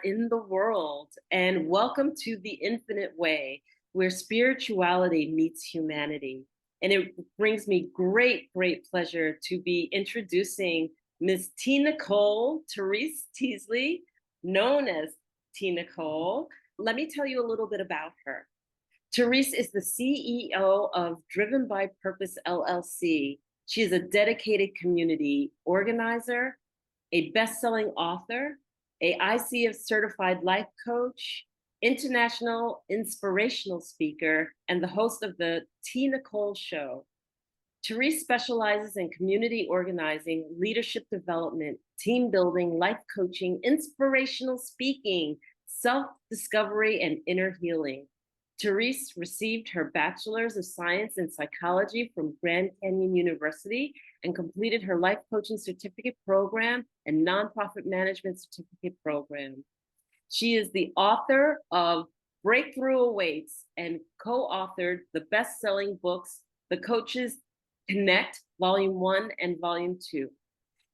in the world, and welcome to the Infinite Way, where spirituality meets humanity. And it brings me great pleasure to be introducing Ms. Tea Nicole, Terese Teasley, known as Tea Nicole. Let me tell you a little bit about her. Terese is the CEO of Driven by Purpose LLC. She is a dedicated community organizer, a best-selling author, a ICF certified life coach, international inspirational speaker, and the host of the TeaNicole Show. Terese specializes in community organizing, leadership development, team building, life coaching, inspirational speaking, self-discovery, and inner healing. Terese received her Bachelor's of Science in Psychology from Grand Canyon University and completed her life coaching certificate program and nonprofit management certificate program. She is the author of Breakthrough Awaits and co-authored the best-selling books, The Coaches Connect, Volume 1 and Volume 2.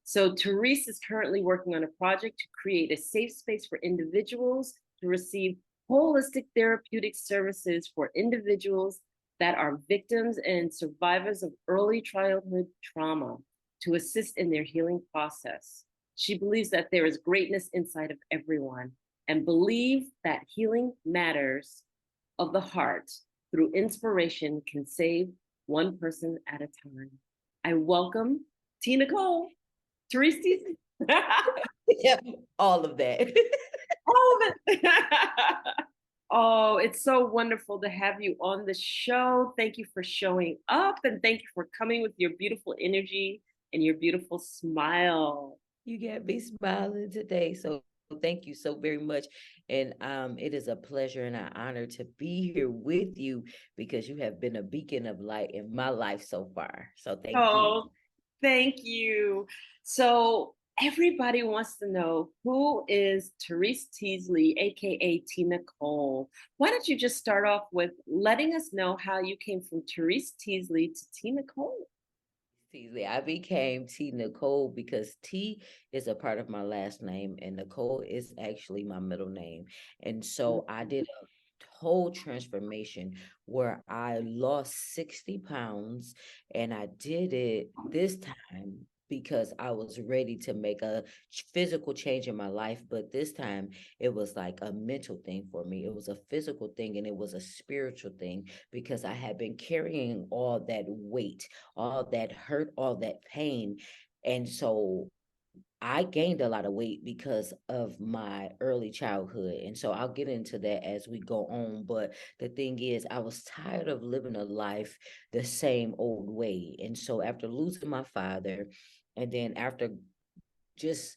So Terese is currently working on a project to create a safe space for individuals to receive holistic therapeutic services for individuals that are victims and survivors of early childhood trauma to assist in their healing process. She believes that there is greatness inside of everyone and believes that healing matters of the heart through inspiration can save one person at a time. I welcome Tea Nicole, Terese Teasley. Yeah, all of that. All of it. Oh, it's so wonderful to have you on the show. Thank you for showing up and thank you for coming with your beautiful energy and your beautiful smile. You got me smiling today. So thank you so very much. And it is a pleasure and an honor to be here with you because you have been a beacon of light in my life so far. So thank you. Oh, thank you. So everybody wants to know, who is Terese Teasley, aka Tea Nicole? Why don't you just start off with letting us know how you came from Terese Teasley to Tea Nicole? Teasley. I became TeaNicole because T is a part of my last name and Nicole is actually my middle name. And so I did a whole transformation where I lost 60 pounds and I did it this time because I was ready to make a physical change in my life. But this time it was like a mental thing for me. It was a physical thing and it was a spiritual thing because I had been carrying all that weight, all that hurt, all that pain. And so I gained a lot of weight because of my early childhood. And so I'll get into that as we go on. But the thing is, I was tired of living a life the same old way. And so after losing my father, and then after just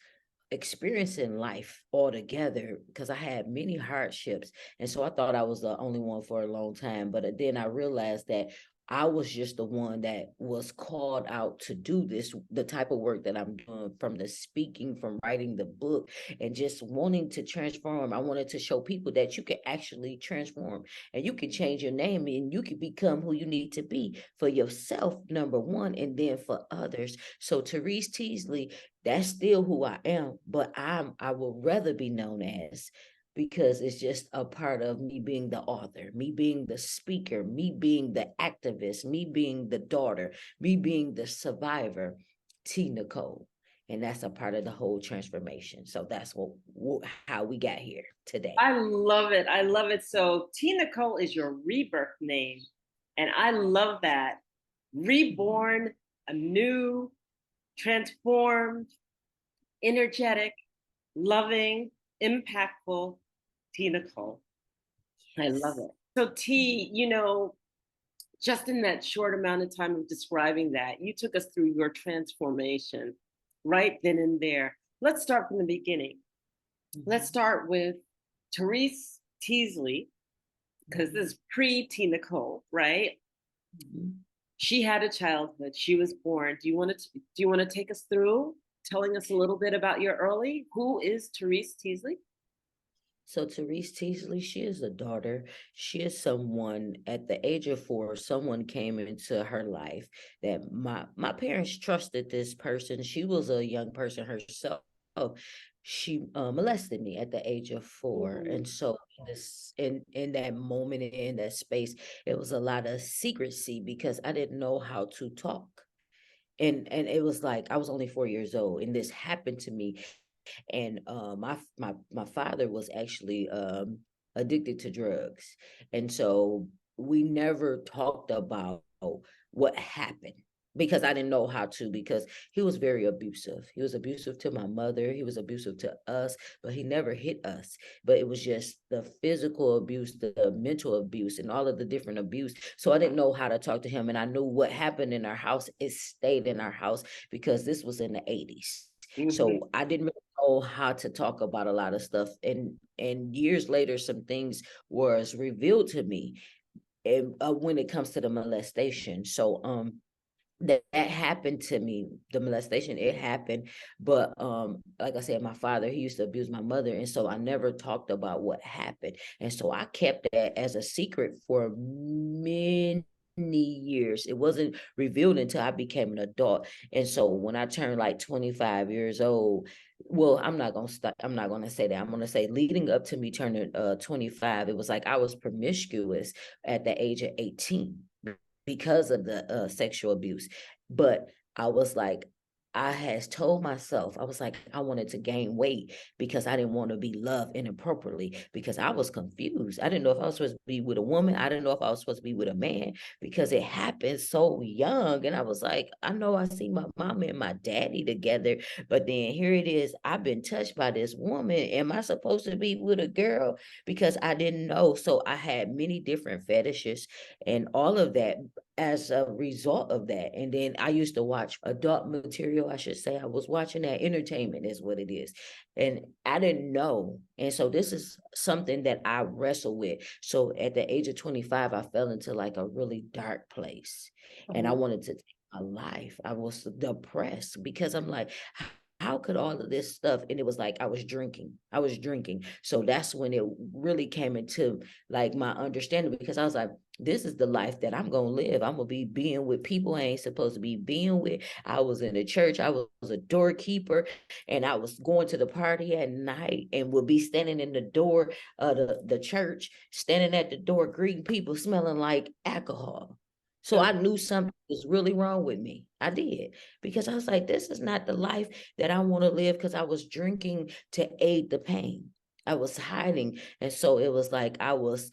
experiencing life altogether, because I had many hardships. And so I thought I was the only one for a long time. But then I realized that I was just the one that was called out to do this, the type of work that I'm doing, from the speaking, from writing the book, and just wanting to transform. I wanted to show people that you can actually transform and you can change your name and you can become who you need to be for yourself, number one, and then for others. So Terese Teasley, that's still who I am, but I would rather be known as, because it's just a part of me being the author, me being the speaker, me being the activist, me being the daughter, me being the survivor, Tea Nicole. And that's a part of the whole transformation. So that's how we got here today. I love it. I love it. So Tea Nicole is your rebirth name. And I love that. Reborn, anew, transformed, energetic, loving, impactful, Tea Nicole. I love Yes. it. So T, just in that short amount of time of describing that, you took us through your transformation right then and there. Let's start from the beginning. Let's start with Terese Teasley, because this is pre-Tea Nicole, right? She had a childhood. She was born. Do you want to take us through telling us a little bit about your early? Who is Terese Teasley? So Terese Teasley, she is a daughter. She is someone at the age of 4, someone came into her life that my parents trusted this person. She was a young person herself. she molested me at the age of 4. Mhm. And so in that moment, in that space, it was a lot of secrecy because I didn't know how to talk. And it was like I was only 4 years old, and this happened to me. And my father was actually addicted to drugs, and so we never talked about what happened because I didn't know how to, because he was very abusive. He was abusive to my mother, he was abusive to us, but he never hit us. But it was just the physical abuse, the mental abuse, and all of the different abuse. So I didn't know how to talk to him, and I knew what happened in our house, it stayed in our house because this was in the 80s. Mhm. So I didn't really know how to talk about a lot of stuff. And years later, some things was revealed to me, and when it comes to the molestation. So that happened to me, the molestation, it happened. But like I said, my father, he used to abuse my mother, and so I never talked about what happened. And so I kept that as a secret for many years. It wasn't revealed until I became an adult. And so when I turned like 25 years old, well, I'm not gonna say that. I'm gonna say leading up to me turning 25, it was like I was promiscuous at the age of 18 because of the sexual abuse. But I was like, I has told myself, I was like, I wanted to gain weight because I didn't want to be loved inappropriately, because I was confused. I didn't know if I was supposed to be with a woman. I didn't know if I was supposed to be with a man, because it happened so young. And I was like, I know I see my mom and my daddy together, but then here it is. I've been touched by this woman. Am I supposed to be with a girl? Because I didn't know. So I had many different fetishes and all of that as a result of that. And then I used to watch adult material, I should say. I was watching that, entertainment is what it is. And I didn't know. And so this is something that I wrestle with. So at the age of 25, I fell into like a really dark place. And I Mhm. wanted to take my life. I was depressed because I'm like, how could all of this stuff? And it was like I was drinking. I was drinking. So that's when it really came into like my understanding, because I was like, this is the life that I'm gonna live. I'm gonna be being with people I ain't supposed to be being with. I was in the church, I was a doorkeeper, and I was going to the party at night and would be standing in the door of the church, standing at the door, greeting people, smelling like alcohol. So I knew something was really wrong with me. I did, because I was like, this is not the life that I want to live, because I was drinking to aid the pain. I was hiding. And so it was like I was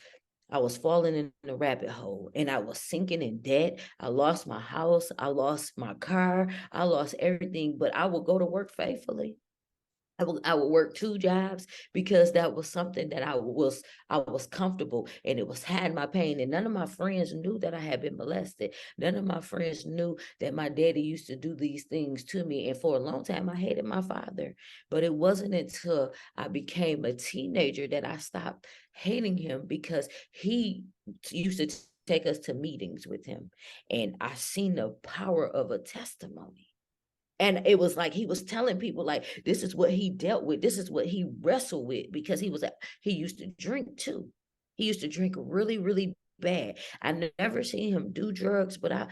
falling in a rabbit hole, and I was sinking in debt. I lost my house. I lost my car. I lost everything, but I would go to work faithfully. I would work 2 jobs because that was something that I was comfortable, and it was hiding my pain. And none of my friends knew that I had been molested. None of my friends knew that my daddy used to do these things to me. And for a long time, I hated my father. But it wasn't until I became a teenager that I stopped hating him, because he used to take us to meetings with him, and I seen the power of a testimony. And it was like he was telling people, like, this is what he dealt with, this is what he wrestled with, because he used to drink too. He used to drink really, really bad. I never seen him do drugs, but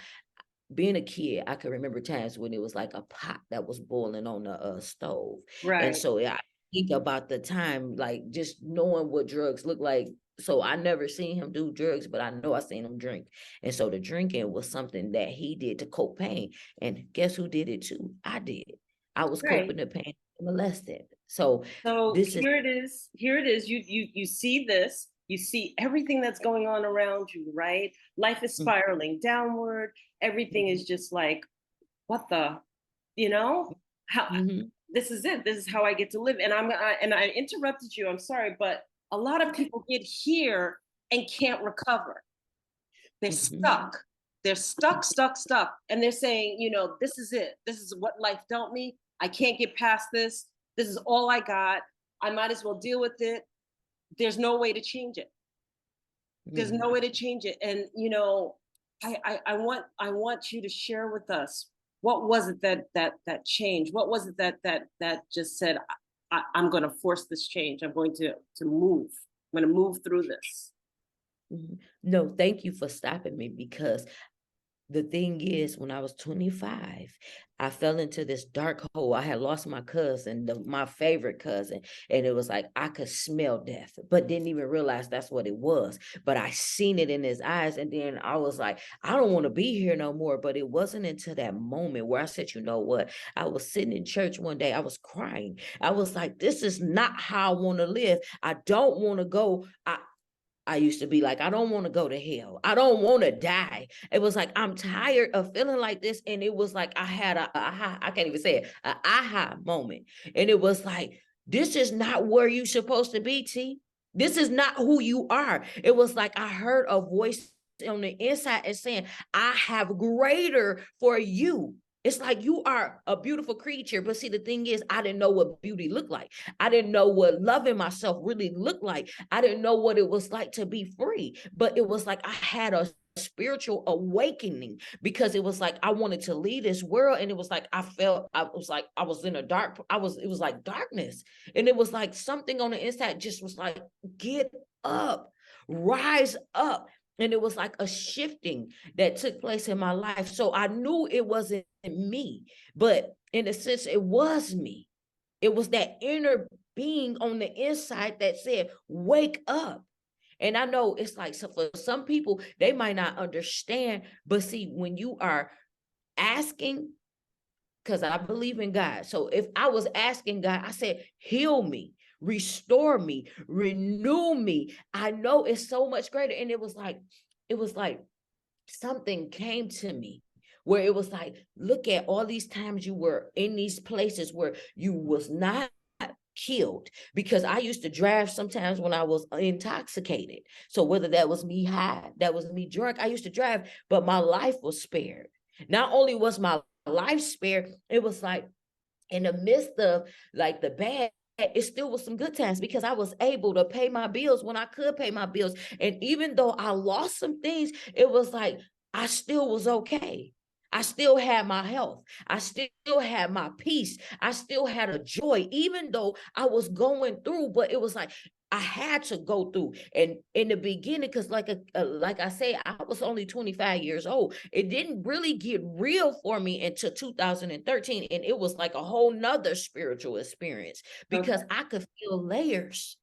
being a kid, I can remember times when it was like a pot that was boiling on the stove. And Right. so I think about the time, like just knowing what drugs look like. So I never seen him do drugs, but I know I seen him drink. And so the drinking was something that he did to cope pain. And guess who did it too? I did. I was Right. coping the pain, molested. So So this is here it is. Here it is. You see this. You see everything that's going on around you, right? Life is Mhm, spiraling downward. Everything mhm, is just like, what the, you know? How mhm. this is it. This is how I get to live. And I interrupted you. I'm sorry, but a lot of Okay. people get here and can't recover. They're Mhm, stuck. They're stuck, stuck, stuck. And they're saying, this is it. This is what life dealt me. I can't get past this. This is all I got. I might as well deal with it. There's no way to change it. There's no mhm. way to change it. And I want you to share with us, what was it that changed? What was it that just said, I'm going to force this change. I'm going to move. I'm going to move through this. No, thank you for stopping me, because The thing is, when I was 25, I fell into this dark hole. I had lost my cousin, my favorite cousin, and it was like I could smell death, but didn't even realize that's what it was. But I seen it in his eyes, and then I was like, I don't want to be here no more. But it wasn't until that moment where I said, you know what? I was sitting in church one day, I was crying. I was like, this is not how I want to live. I don't want to go. I used to be like, I don't want to go to hell. I don't want to die. It was like, I'm tired of feeling like this. And it was like, I had a aha, I can't even say it, an aha moment. And it was like, this is not where you're supposed to be, T. This is not who you are. It was like, I heard a voice on the inside and saying, I have greater for you. It's like you are a beautiful creature. But see, the thing is, I didn't know what beauty looked like. I didn't know what loving myself really looked like. I didn't know what it was like to be free. But it was like I had a spiritual awakening because it was like I wanted to leave this world. And it was like I felt I was like I was in a dark, it was like darkness. And it was like something on the inside just was like, get up, rise up. And it was like a shifting that took place in my life. So I knew it wasn't me, but in a sense, it was me. It was that inner being on the inside that said, wake up. And I know it's like, so for some people, they might not understand, but see, when you are asking, because I believe in God. So if I was asking God, I said, heal me, restore me, renew me. I know it's so much greater. And it was like something came to me where it was like, look at all these times you were in these places where you was not killed, because I used to drive sometimes when I was intoxicated. So whether that was me high, that was me drunk, I used to drive, but my life was spared. Not only was my life spared, it was like in the midst of like the bad, it still was some good times because I was able to pay my bills when I could pay my bills. And even though I lost some things, it was like I still was okay. I still had my health. I still had my peace. I still had a joy, even though I was going through. But it was like I had to go through. And in the beginning, because like I say, I was only 25 years old. It didn't really get real for me until 2013. And it was like a whole nother spiritual experience because I could feel layers,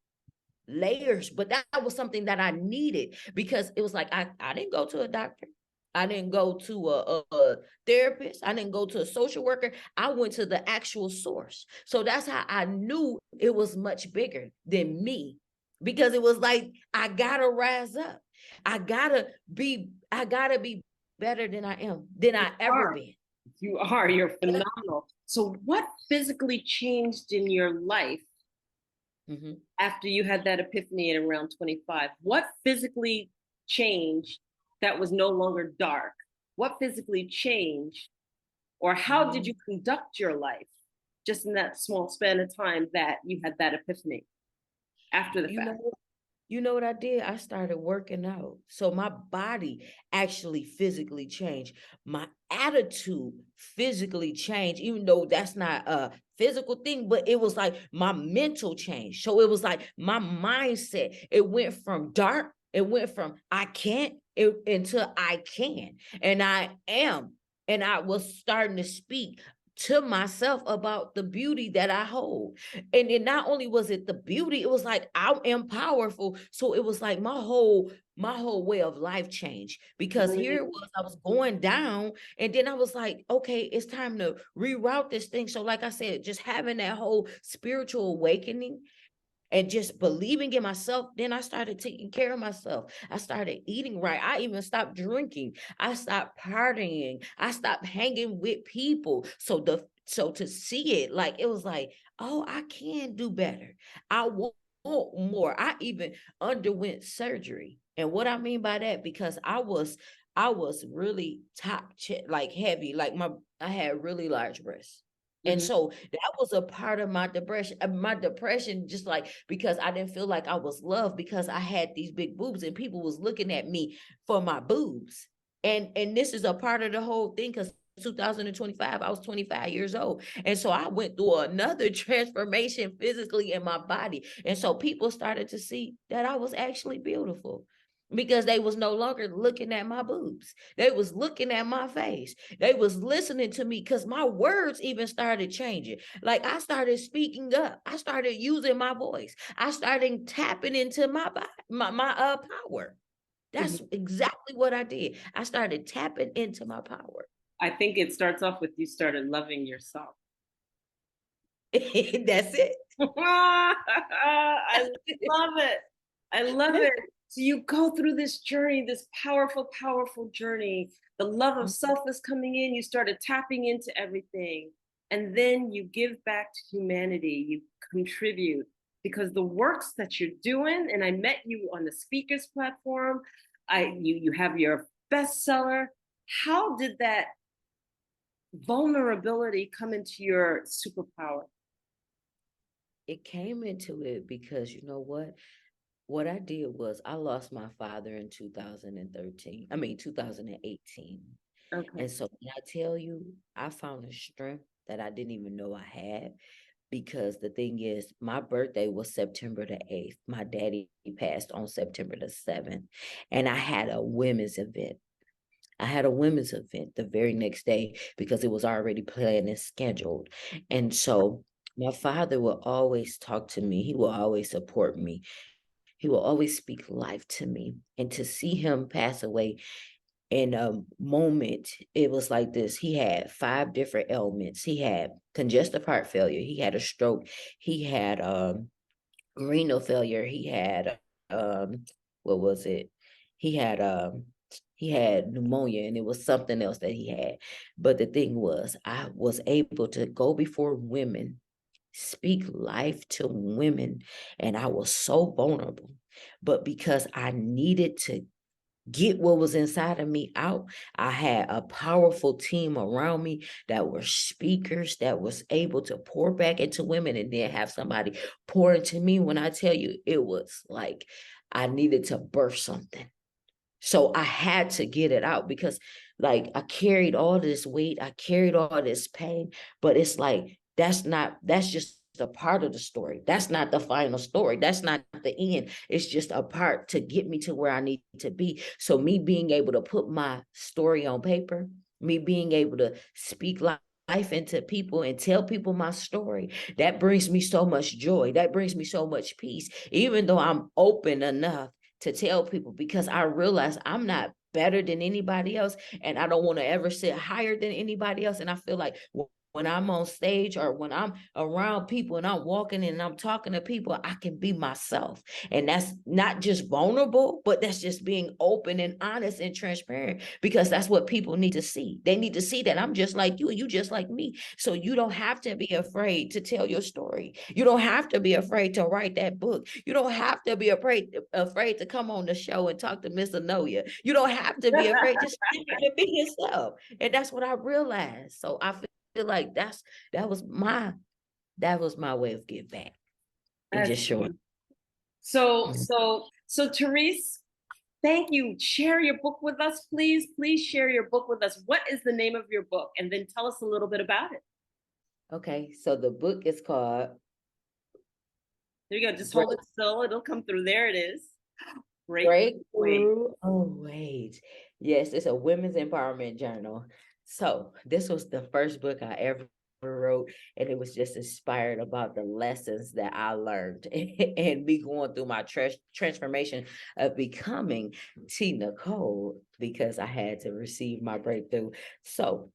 but that was something that I needed because it was like I didn't go to a doctor. I didn't go to a therapist. I didn't go to a social worker. I went to the actual source. So that's how I knew it was much bigger than me, because it was like, I gotta rise up. I gotta be better than I am, than I ever been. You are. You're phenomenal. So, what physically changed in your life after you had that epiphany at around 25? What physically changed that was no longer dark? What physically changed, or how did you conduct your life just in that small span of time that you had that epiphany after the You fact? know, you know what I did? I started working out. So my body actually physically changed. My attitude physically changed, even though that's not a physical thing, but it was like my mental change. So it was like my mindset. It went from dark, it went from I can't until I can. And I am. And I was starting to speak to myself about the beauty that I hold. And it not only was it the beauty, it was like I am powerful. So it was like my whole way of life changed, because here it was, I was going down, and then I was like, okay, it's time to reroute this thing. So like I said, just having that whole spiritual awakening and just believing in myself, then I started taking care of myself. I started eating right. I even stopped drinking. I stopped partying. I stopped hanging with people. So to see it, like it was like, oh, I can do better. I want more. I even underwent surgery. And what I mean by that, because I was really like heavy, like I had really large breasts. And Mm-hmm. so that was a part of my depression, just like because I didn't feel like I was loved because I had these big boobs and people was looking at me for my boobs. And this is a part of the whole thing, because 2025, I was 25 years old. And so I went through another transformation physically in my body. And so people started to see that I was actually beautiful. because they was no longer looking at my boobs. They was looking at my face. They was listening to me because my words even started changing. Like I started speaking up. I started using my voice. I started tapping into my power. That's exactly what I did. I started tapping into my power. I think it starts off with you started loving yourself. That's it. I love it. I love it. So you go through this journey, this powerful, powerful journey. The love of self is coming in. You started tapping into everything. And then you give back to humanity. You contribute because the works that you're doing, and I met you on the speakers platform. You have your bestseller. How did that vulnerability come into your superpower? It came into it because you know what? What I did was I lost my father in 2013. I mean 2018. Okay. And so when I tell you, I found a strength that I didn't even know I had because the thing is, my birthday was September the 8th. My daddy passed on September the 7th. And I had a women's event. I had a women's event the very next day because it was already planned and scheduled. And so my father will always talk to me. He will always support me. He will always speak life to me. And to see him pass away in a moment, it was like this. He had 5 different ailments. He had congestive heart failure. He had a stroke. He had renal failure. He had what was it? He had he had pneumonia, and it was something else that he had. But the thing was, I was able to go before women, speak life to women, and I was so vulnerable. But because I needed to get what was inside of me out, I had a powerful team around me that were speakers that was able to pour back into women and then have somebody pour into me. When I tell you, it was like I needed to birth something. So I had to get it out because like I carried all this weight, I carried all this pain, but it's like that's just a part of the story. That's not the final story. That's not the end. It's just a part to get me to where I need to be. So me being able to put my story on paper, me being able to speak life into people and tell people my story, that brings me so much joy. That brings me so much peace, even though I'm open enough to tell people, because I realize I'm not better than anybody else and I don't want to ever sit higher than anybody else. And I feel like when I'm on stage or when I'm around people and I'm walking and I'm talking to people, I can be myself. And that's not just vulnerable, but that's just being open and honest and transparent, because that's what people need to see. They need to see that I'm just like you and you just like me. So you don't have to be afraid to tell your story. You don't have to be afraid to write that book. You don't have to be afraid to come on the show and talk to Miss Enolia. You don't have to be afraid. Just to be yourself. And that's what I realized. So I feel like that was my way of giving back and just showing. So Terese, thank you. Share your book with us, please. Please share your book with us. What is the name of your book? And then tell us a little bit about it. Okay, so the book is called There you go. Just hold it still. It'll come through. There it is. Breakthrough. Oh, wait. Yes, it's a women's empowerment journal. So this was the first book I ever wrote, and it was just inspired about the lessons that I learned and me going through my transformation of becoming TeaNicole, because I had to receive my breakthrough. So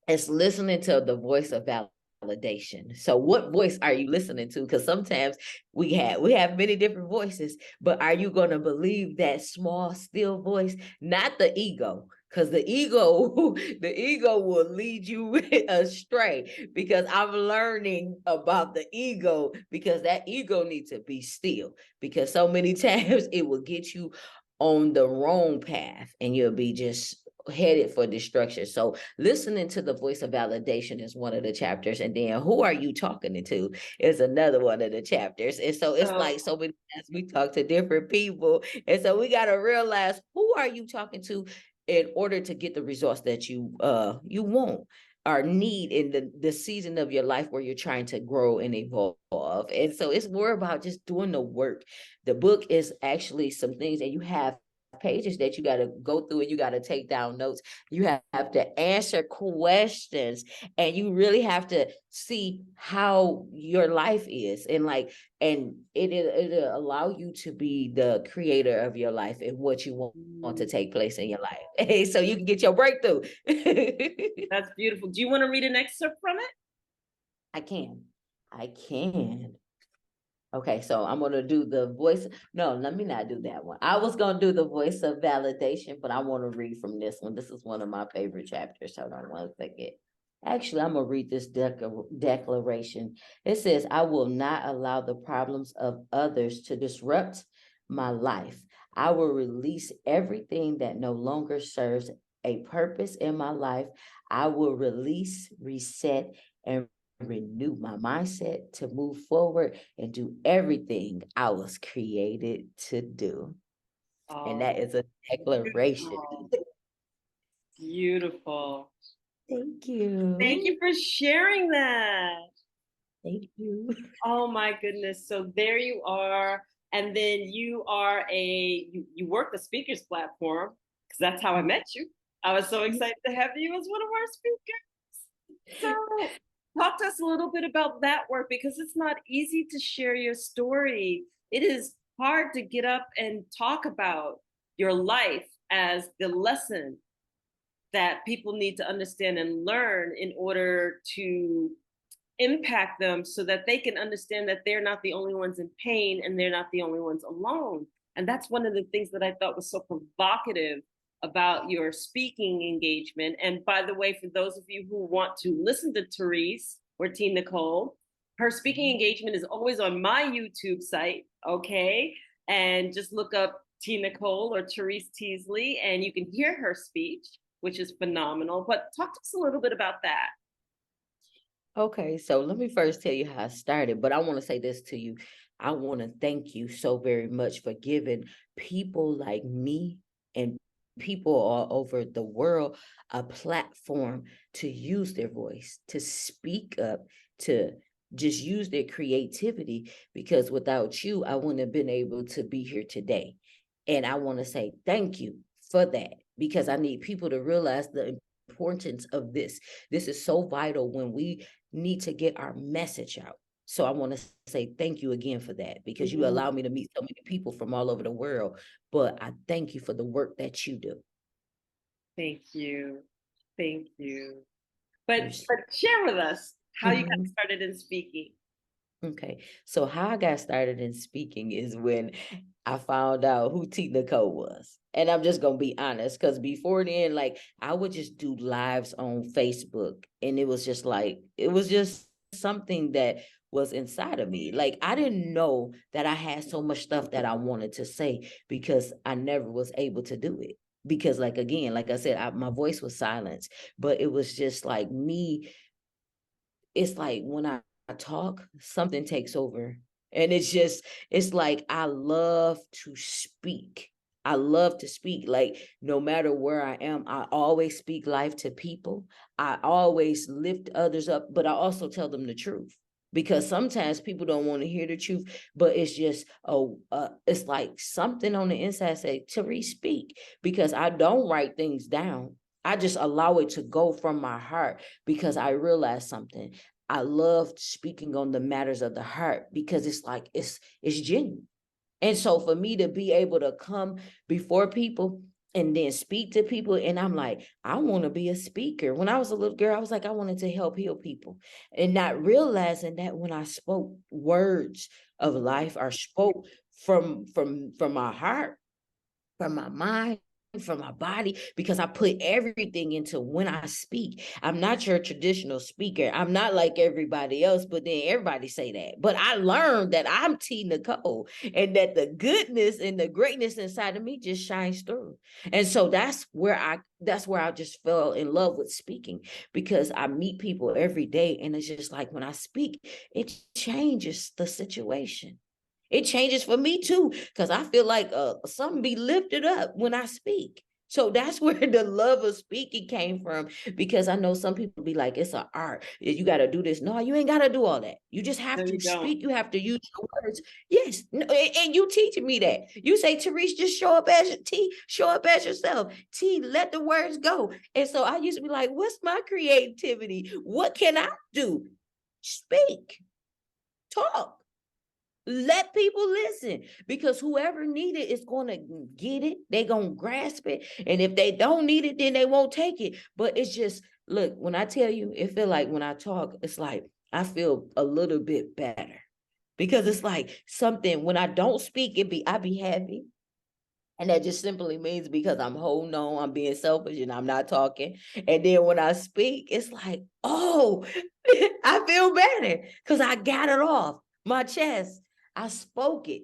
it's listening to the voice of validation. So what voice are you listening to? Because sometimes we have many different voices, but are you going to believe that small still voice, not the ego? Because the ego will lead you astray, because I'm learning about the ego, because that ego needs to be still, because so many times it will get you on the wrong path and you'll be just headed for destruction. So listening to the voice of validation is one of the chapters, and then who are you talking to is another one of the chapters. And so it's like so many times we talk to different people, and so we got to realize, who are you talking to in order to get the results that you want or need in the season of your life where you're trying to grow and evolve. And so it's more about just doing the work. The book is actually some things that you have pages that you got to go through and you got to take down notes. You have to answer questions, and you really have to see how your life is, and like, and it'll allow you to be the creator of your life and what you want to take place in your life. So you can get your breakthrough. That's beautiful. Do you want to read an excerpt from it? I can. Okay, so I'm gonna do the voice. No, let me not do that one. I was gonna do the voice of validation, but I want to read from this one. This is one of my favorite chapters. Hold on one second. Actually, I'm gonna read this declaration. It says, "I will not allow the problems of others to disrupt my life. I will release everything that no longer serves a purpose in my life. I will release, reset, and renew my mindset to move forward and do everything I was created to do." And that Oh, is a declaration. beautiful. Beautiful. Thank Thank you you. for sharing that. Thank you. Oh my goodness. So there you are. And then you are you work the speakers platform, because that's how I met you. I was so excited to have you as one of our speakers. So talk to us a little bit about that work, because it's not easy to share your story. It is hard to get up and talk about your life as the lesson that people need to understand and learn in order to impact them, so that they can understand that they're not the only ones in pain and they're not the only ones alone. And that's one of the things that I thought was so provocative about your speaking engagement. And by the way, for those of you who want to listen to Terese or Tea Nicole, her speaking engagement is always on my YouTube site, okay? And just look up Tea Nicole or Terese Teasley and you can hear her speech, which is phenomenal. But talk to us a little bit about that. Okay, so let me first tell you how I started, but I want to say this to you. I want to thank you so very much for giving people like me and people all over the world a platform to use their voice, to speak up, to just use their creativity, because without you, I wouldn't have been able to be here today. And I want to say thank you for that, because I need people to realize the importance of this. This is so vital when we need to get our message out. So I want to say thank you again for that, because you Mhm. allow me to meet so many people from all over the world. But I thank you for the work that you do. Thank you. Thank you. You're But share with us how you got Mhm. started in speaking. Okay. So how I got started in speaking is when I found out who TeaNicole was. And I'm just gonna be honest, because before then, like, I would just do lives on Facebook, and it was just like, it was just something that was inside of me. Like, I didn't know that I had so much stuff that I wanted to say, because I never was able to do it. Because, like, again, like I said, my voice was silenced, but it was just like me. It's like when I talk, something takes over. And it's like I love to speak. I love to speak. Like, no matter where I am, I always speak life to people. I always lift others up, but I also tell them the truth. Because sometimes people don't want to hear the truth, but it's just, it's like something on the inside say, Terese, speak. Because I don't write things down. I just allow it to go from my heart, because I realize something. I love speaking on the matters of the heart, because it's like it's genuine. And so for me to be able to come before people and then speak to people, and I'm like, I want to be a speaker. When I was a little girl, I was like, I wanted to help heal people, and not realizing that when I spoke words of life, or spoke from my heart, from my mind, from my body, because I put everything into when I speak. I'm not your traditional speaker. I'm not like everybody else, but then everybody say that. But I learned that I'm TeaNicole, and that the goodness and the greatness inside of me just shines through. And so that's where I just fell in love with speaking, because I meet people every day, and it's just like when I speak, it changes the situation. It changes for me too, because I feel like something be lifted up when I speak. So that's where the love of speaking came from, because I know some people be like, it's an art. You got to do this. No, you ain't got to do all that. You just have No, to you don't. speak. You have to use your words. Yes. No, and you teaching me that. You say, Terese, just show up as T, show up as yourself. T, let the words go. And so I used to be like, what's my creativity? What can I do? Speak, talk. Let people listen, because whoever need it is going to get it. They're going to grasp it. And if they don't need it, then they won't take it. But it's just, look, when I tell you, it feel like when I talk, it's like I feel a little bit better, because it's like something, when I don't speak, I be heavy. And that just simply means because I'm holding on, I'm being selfish, and I'm not talking. And then when I speak, it's like, oh, I feel better because I got it off my chest. I spoke it.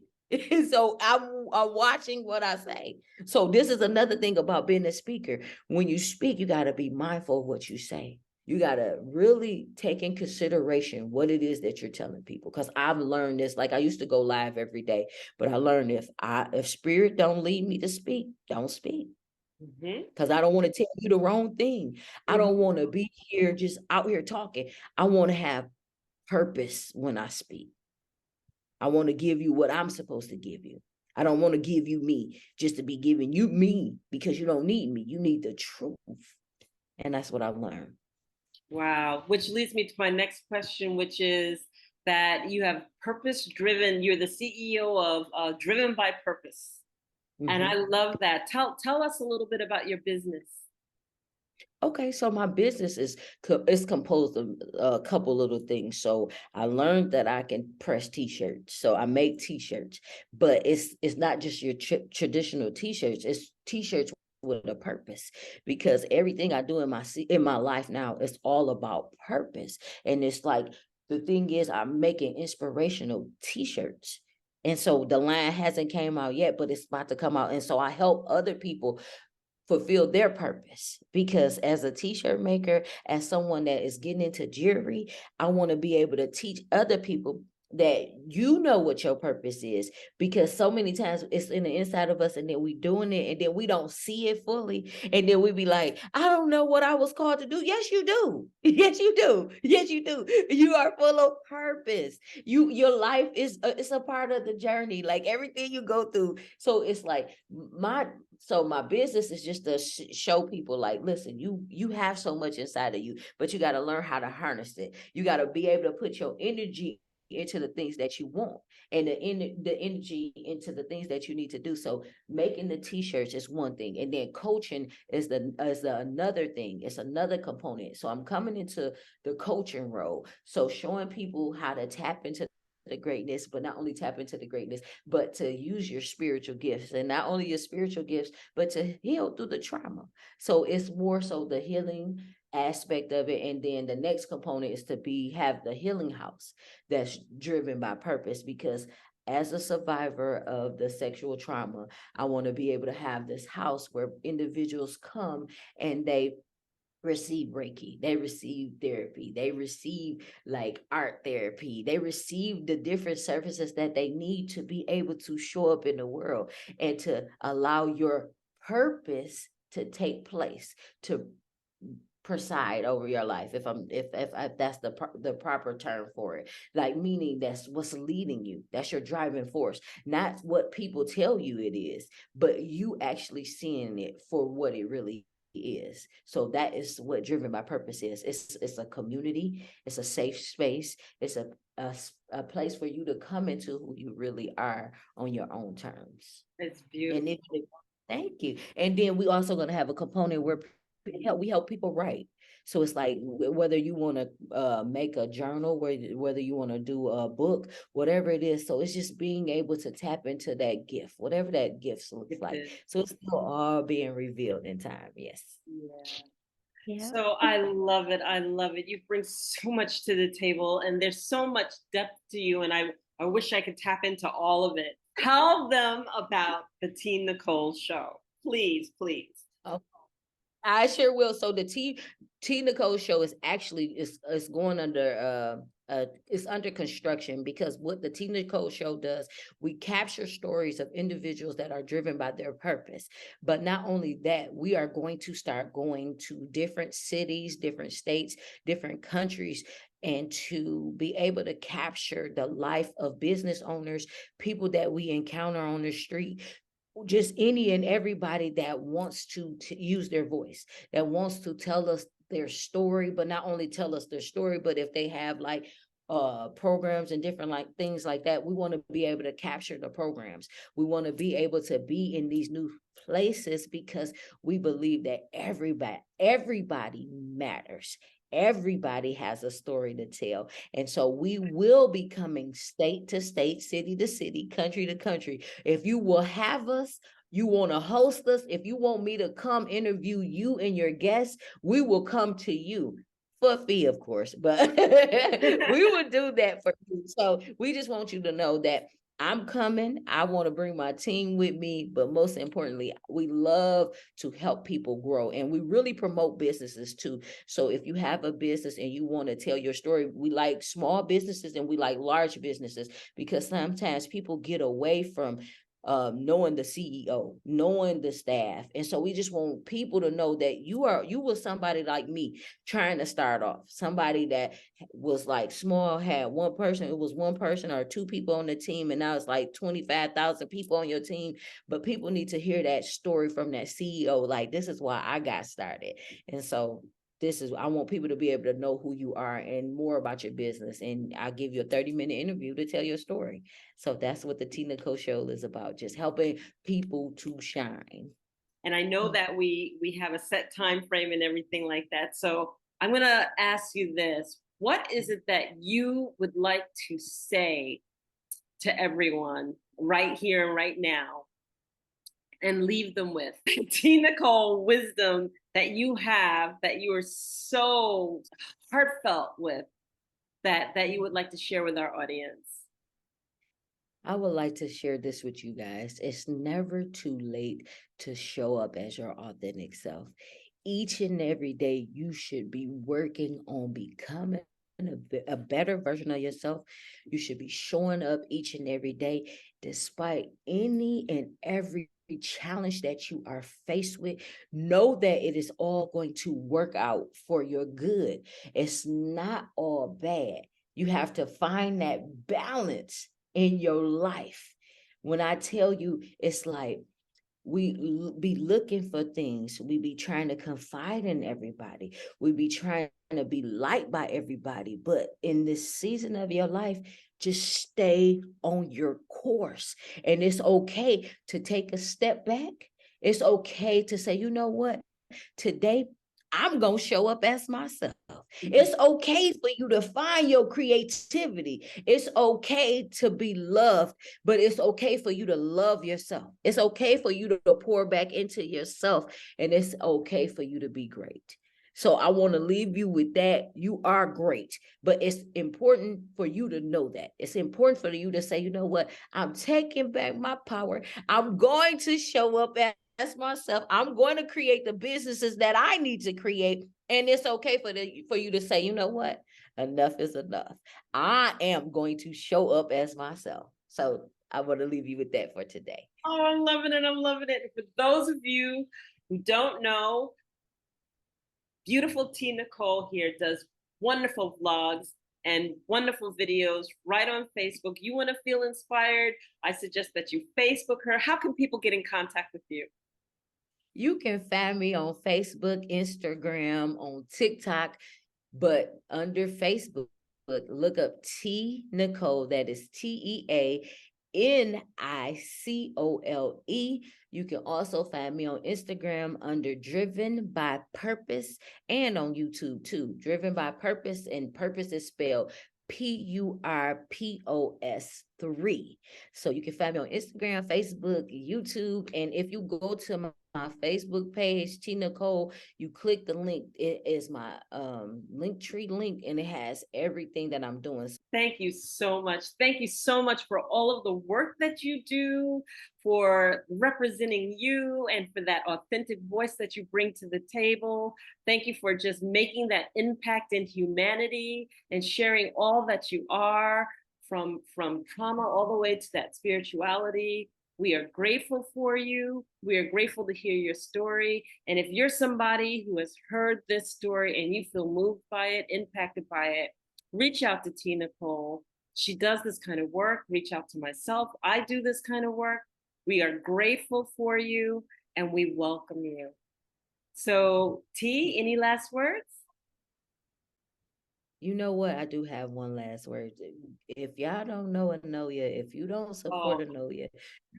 So I'm watching what I say. So this is another thing about being a speaker. When you speak, you got to be mindful of what you say. You got to really take in consideration what it is that you're telling people. Because I've learned this. Like, I used to go live every day, but I learned if spirit don't lead me to speak, don't speak. Because I don't want to tell you the wrong thing. I don't want to be here just out here talking. I want to have purpose when I speak. I want to give you what I'm supposed to give you. I don't want to give you me just to be giving you me, because you don't need me. You need the truth. And that's what I've learned. Wow. Which leads me to my next question, which is that you have purpose driven, you're the CEO of Driven by Purpose. And I love that. Tell us a little bit about your business. Okay, so my business is composed of a couple little things. So I learned that I can press t-shirts. So I make t-shirts, but it's not just your traditional t-shirts. It's t-shirts with a purpose, because everything I do in my life now is all about purpose. And it's like, the thing is, I'm making inspirational t-shirts. And so the line hasn't came out yet, but it's about to come out. And so I help other people fulfill their purpose, because as a t-shirt maker, as someone that is getting into jewelry, I want to be able to teach other people that you know what your purpose is, because so many times it's in the inside of us, and then we doing it, and then we don't see it fully, and then we be like, I don't know what I was called to do. Yes, you do. Yes, you do. Yes, you do. You are full of purpose. Your life is it's a part of the journey, like everything you go through. So it's like my business is just to show people, like, listen, you have so much inside of you, but you got to learn how to harness it. You got to be able to put your energy into the things that you want, and the energy into the things that you need to do. So making the t-shirts is one thing, and then coaching is the another thing. It's another component. So I'm coming into the coaching role, so showing people how to tap into the greatness, but not only tap into the greatness, but to use your spiritual gifts, and not only your spiritual gifts, but to heal through the trauma. So it's more so the healing aspect of it. And then the next component is to have the healing house that's driven by purpose, because as a survivor of the sexual trauma, I want to be able to have this house where individuals come and they receive Reiki, they receive therapy, they receive like art therapy, they receive the different services that they need to be able to show up in the world, and to allow your purpose to take place, to preside over your life, if that's the proper term for it, like, meaning that's what's leading you, that's your driving force, not what people tell you it is, but you actually seeing it for what it really is. So that is what driven by purpose is. It's a community, it's a safe space, it's a place for you to come into who you really are on your own terms. It's beautiful. And thank you. And then we also going to have a component where we help people write. So it's like, whether you want to make a journal, whether you want to do a book, whatever it is. So it's just being able to tap into that gift, whatever that gift looks like. So it's still all being revealed in time. Yes. Yeah. So I love it. I love it. You bring so much to the table, and there's so much depth to you. And I wish I could tap into all of it. Tell them about the TeaNicole Show. Please, please. Oh, I sure will. So the TeaNicole Show is actually is going under it's under construction, because what the TeaNicole Show does, we capture stories of individuals that are driven by their purpose. But not only that, we are going to start going to different cities, different states, different countries, and to be able to capture the life of business owners, people that we encounter on the street, just any and everybody that wants to use their voice, that wants to tell us their story, but not only tell us their story, but if they have like programs and different like things like that, we want to be able to capture the programs. We want to be able to be in these new places, because we believe that everybody matters. Everybody has a story to tell. And so we will be coming state to state, city to city, country to country. If you will have us, you want to host us, if you want me to come interview you and your guests, we will come to you for a fee, of course, but we would do that for you. So we just want you to know that I'm coming. I want to bring my team with me, but most importantly, we love to help people grow, and we really promote businesses too. So if you have a business and you want to tell your story, we like small businesses and we like large businesses, because sometimes people get away from knowing the CEO, knowing the staff. And so we just want people to know that you were somebody like me trying to start off, somebody that was like small, had one person, it was one person or two people on the team, and now it's like 25,000 people on your team. But people need to hear that story from that CEO, like, this is why I got started. And so I want people to be able to know who you are and more about your business. And I'll give you a 30-minute interview to tell your story. So that's what the TeaNicole Show is about, just helping people to shine. And I know that we have a set time frame and everything like that. So I'm going to ask you this. What is it that you would like to say to everyone right here and right now, and leave them with TeaNicole wisdom that you have, that you are so heartfelt with, that you would like to share with our audience? I would like to share this with you guys. It's never too late to show up as your authentic self. Each and every day, you should be working on becoming a better version of yourself. You should be showing up each and every day, despite any and every challenge that you are faced with. Know that it is all going to work out for your good. It's not all bad. You have to find that balance in your life. When I tell you, it's like we be looking for things. We be trying to confide in everybody. We be trying to be liked by everybody. But in this season of your life, just stay on your course. And it's okay to take a step back. It's okay to say, you know what? Today, I'm going to show up as myself. It's okay for you to find your creativity. It's okay to be loved, but it's okay for you to love yourself. It's okay for you to pour back into yourself, and it's okay for you to be great. So I want to leave you with that. You are great, but it's important for you to know that. It's important for you to say, you know what? I'm taking back my power. I'm going to show up as myself. I'm going to create the businesses that I need to create. And it's okay for you to say, you know what? Enough is enough. I am going to show up as myself. So I want to leave you with that for today. Oh, I'm loving it. I'm loving it. For those of you who don't know, beautiful Tea Nicole here does wonderful vlogs and wonderful videos right on Facebook. You want to feel inspired? I suggest that you Facebook her. How can people get in contact with you? You can find me on Facebook, Instagram, on TikTok, but under Facebook, look up Tea Nicole. That is TeaNicole. You can also find me on Instagram under Driven by Purpose, and on YouTube too. Driven by Purpose, and Purpose is spelled PURPOS 3. So you can find me on Instagram, Facebook, YouTube, and if you go to my Facebook page, Tea Nicole. You click the link. It is my link tree link, and it has everything that I'm doing. Thank you so much. Thank you so much for all of the work that you do, for representing you, and for that authentic voice that you bring to the table. Thank you for just making that impact in humanity and sharing all that you are, from trauma all the way to that spirituality. We are grateful for you. We are grateful to hear your story. And if you're somebody who has heard this story and you feel moved by it, impacted by it, reach out to Tea Nicole. She does this kind of work. Reach out to myself. I do this kind of work. We are grateful for you and we welcome you. So, T, any last words? You know what? I do have one last word. If y'all don't know Enolia, if you don't support Enolia,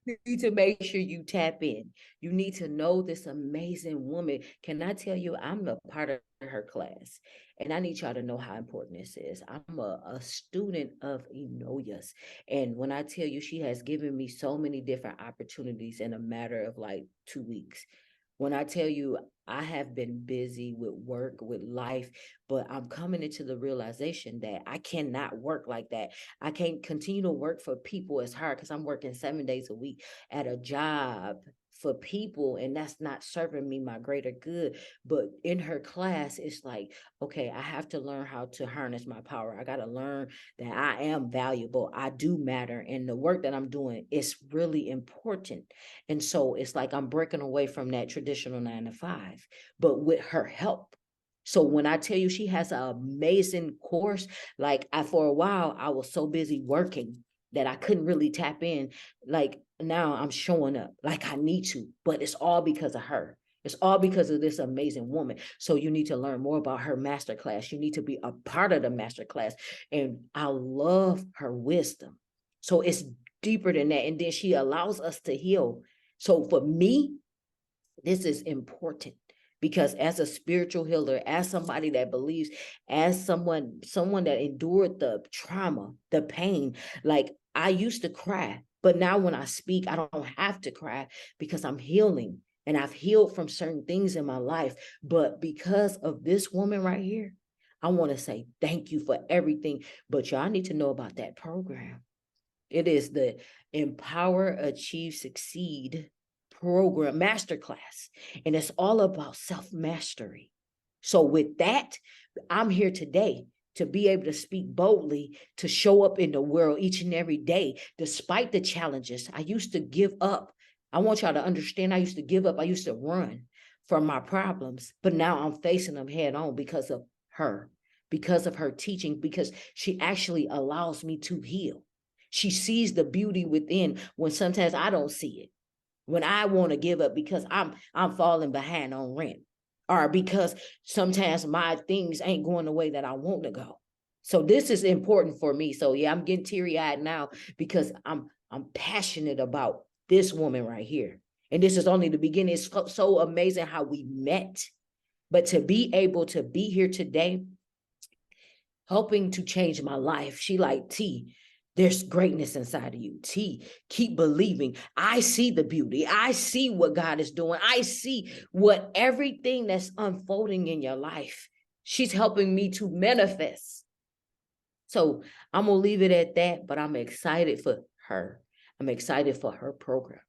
you need to make sure you tap in. You need to know this amazing woman. Can I tell you, I'm a part of her class, and I need y'all to know how important this is. I'm a student of Enolia's, and when I tell you, she has given me so many different opportunities in a matter of like 2 weeks. When I tell you, I have been busy with work, with life, but I'm coming into the realization that I cannot work like that. I can't continue to work for people as hard because I'm working 7 days a week at a job for people, and that's not serving me my greater good. But in her class, it's like, okay, I have to learn how to harness my power. I got to learn that I am valuable. I do matter. And the work that I'm doing is really important. And so it's like I'm breaking away from that traditional 9 to 5, but with her help. So when I tell you she has an amazing course, like for a while, I was so busy working that I couldn't really tap in. Like now I'm showing up like I need to, but it's all because of her. It's all because of this amazing woman. So you need to learn more about her masterclass. You need to be a part of the masterclass. And I love her wisdom. So it's deeper than that. And then she allows us to heal. So for me, this is important because as a spiritual healer, as somebody that believes, as someone that endured the trauma, the pain, like I used to cry, but now when I speak, I don't have to cry because I'm healing and I've healed from certain things in my life. But because of this woman right here, I want to say thank you for everything. But y'all need to know about that program. It is the Empower, Achieve, Succeed program masterclass, and it's all about self-mastery. So with that, I'm here today to be able to speak boldly, to show up in the world each and every day despite the challenges. I used to give up. I want y'all to understand, I used to give up. I used to run from my problems, but now I'm facing them head on because of her, because of her teaching, because she actually allows me to heal. She sees the beauty within when sometimes I don't see it, when I want to give up because I'm falling behind on rent, or because sometimes my things ain't going the way that I want to go. So this is important for me. So yeah, I'm getting teary-eyed now because I'm passionate about this woman right here. And this is only the beginning. It's so amazing how we met. But to be able to be here today, helping to change my life, she like, T, there's greatness inside of you. T, keep believing. I see the beauty. I see what God is doing. I see what everything that's unfolding in your life. She's helping me to manifest. So I'm going to leave it at that, but I'm excited for her. I'm excited for her program.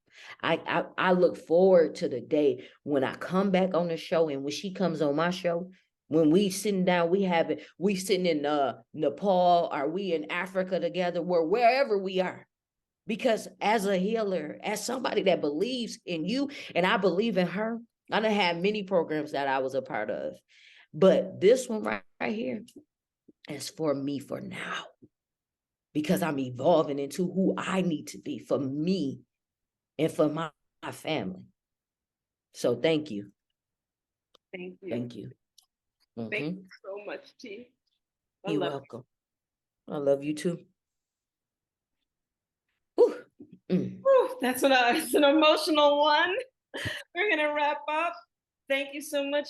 I look forward to the day when I come back on the show, and when she comes on my show, when we sitting down, we sitting in Nepal, or we in Africa together, wherever we are. Because as a healer, as somebody that believes in you, and I believe in her, I done had many programs that I was a part of. But this one right here is for me for now, because I'm evolving into who I need to be for me and for my family. So thank you. Thank you. Thank you. Thank you so much, T. You're welcome. I love you too. Whew. That's it's an emotional one. We're gonna wrap up. Thank you so much,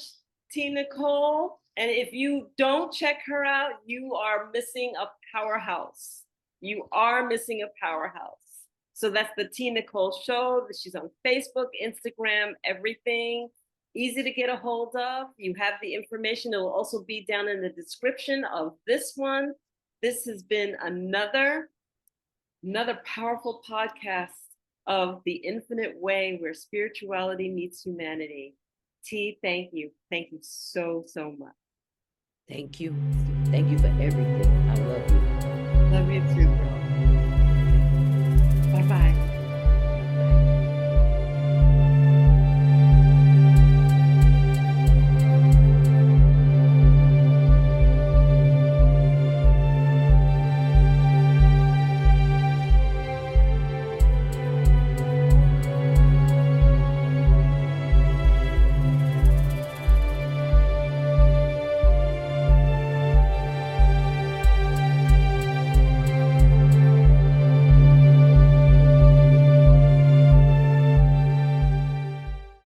Tea Nicole. And if you don't check her out, you are missing a powerhouse. You are missing a powerhouse. So that's the TeaNicole Show. She's on Facebook, Instagram, everything. Easy to get a hold of. You have the information. It will also be down in the description of this one. This has been another powerful podcast of The Infinite Way, where spirituality meets humanity. T, thank you. Thank you so, so much. Thank you. Thank you for everything. I love you. Love you too, girl.